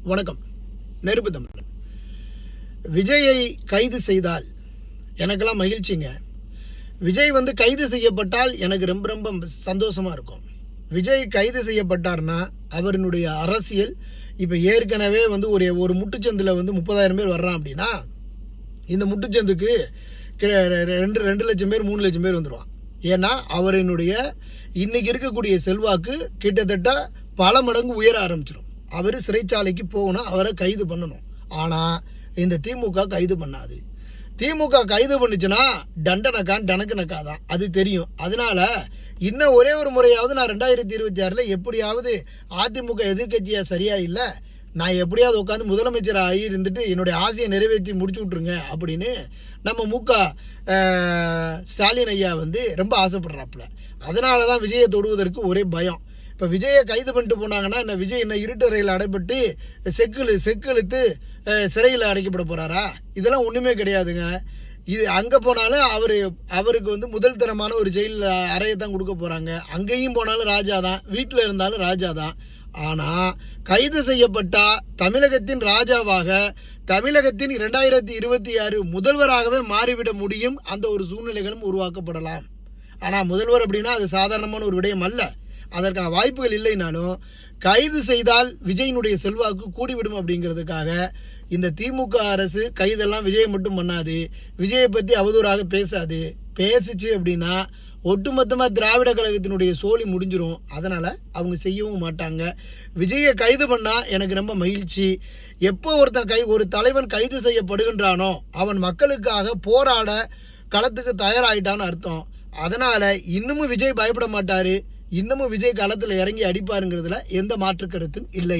வணக்கம். நெருப்பு தமிழன். விஜயை கைது செய்தால் எனக்கெல்லாம் மகிழ்ச்சிங்க. விஜய் கைது செய்யப்பட்டால் எனக்கு ரொம்ப ரொம்ப சந்தோஷமாக இருக்கும். விஜய் கைது செய்யப்பட்டார்னா அவருடைய அரசியல் இப்போ ஏற்கனவே ஒரு முட்டுச்சந்தில் 30,000 பேர் வர்றான் அப்படின்னா இந்த முட்டுச்சந்துக்கு 2 லட்சம் பேர் 3 லட்சம் பேர் வந்துடுவான். ஏன்னா அவரினுடைய இன்னைக்கு இருக்கக்கூடிய செல்வாக்கு கிட்டத்தட்ட பல மடங்கு உயர ஆரம்பிச்சிடும். அவர் சிறைச்சாலைக்கு போகணும், அவரை கைது பண்ணணும். ஆனால் இந்த திமுக கைது பண்ணாது. திமுக கைது பண்ணுச்சுன்னா டனக்கு தான், அது தெரியும். அதனால இன்னும் ஒரே ஒரு முறையாவது நான் 2026 எப்படியாவது அதிமுக எதிர்கட்சியாக சரியா இல்லை, நான் எப்படியாவது உட்காந்து முதலமைச்சர் ஆகி இருந்துட்டு என்னுடைய ஆசையை நிறைவேற்றி முடிச்சு விட்ருங்க அப்படின்னு நம்ம முக ஸ்டாலின் ஐயா ரொம்ப ஆசைப்படுறாப்புல. அதனால தான் விஜயை தொடுவதற்கு ஒரே பயம். இப்போ விஜயை கைது பண்ணிட்டு போனாங்கன்னா என்ன, விஜய் என்ன இருட்டறையில் அடைப்பட்டு செக்கிழுத்து சிறையில் அடைக்கப்பட போகிறாரா? இதெல்லாம் ஒன்றுமே கிடையாதுங்க. இது அங்கே போனாலும் அவருக்கு முதல் தரமான ஒரு ஜெயிலில் அறையை தான் கொடுக்க போகிறாங்க. அங்கேயும் போனாலும் ராஜா தான், வீட்டில் இருந்தாலும் ராஜா தான். ஆனால் கைது செய்யப்பட்டா தமிழகத்தின் ராஜாவாக, தமிழகத்தின் 2026 முதல்வராகவே மாறிவிட முடியும். அந்த ஒரு சூழ்நிலைகளும் உருவாக்கப்படலாம். ஆனால் முதல்வர் அப்படின்னா அது சாதாரணமான ஒரு விடயம் அல்ல. அதற்கான வாய்ப்புகள் இல்லைனாலும் கைது செய்தால் விஜயினுடைய செல்வாக்கு கூடிவிடும் அப்படிங்கிறதுக்காக இந்த திமுக அரசு கைதெல்லாம் விஜயை மட்டும் பண்ணாது, விஜயை பற்றி அவதூறாக பேசாது. பேசிச்சு அப்படின்னா ஒட்டுமொத்தமாக திராவிட கழகத்தினுடைய சோழி முடிஞ்சிடும். அதனால் அவங்க செய்யவும் மாட்டாங்க. விஜயை கைது பண்ணால் எனக்கு ரொம்ப மகிழ்ச்சி. எப்போ ஒரு தலைவன் கைது செய்யப்படுகின்றானோ அவன் மக்களுக்காக போராட களத்துக்கு தயாராகிட்டான்னு அர்த்தம். அதனால் இன்னமும் விஜய் பயப்பட மாட்டார், இன்னமும் விஜய் களத்தில் இறங்கி அடிப்பாருங்கிறதுல எந்த மாற்று கருத்தும் இல்லை.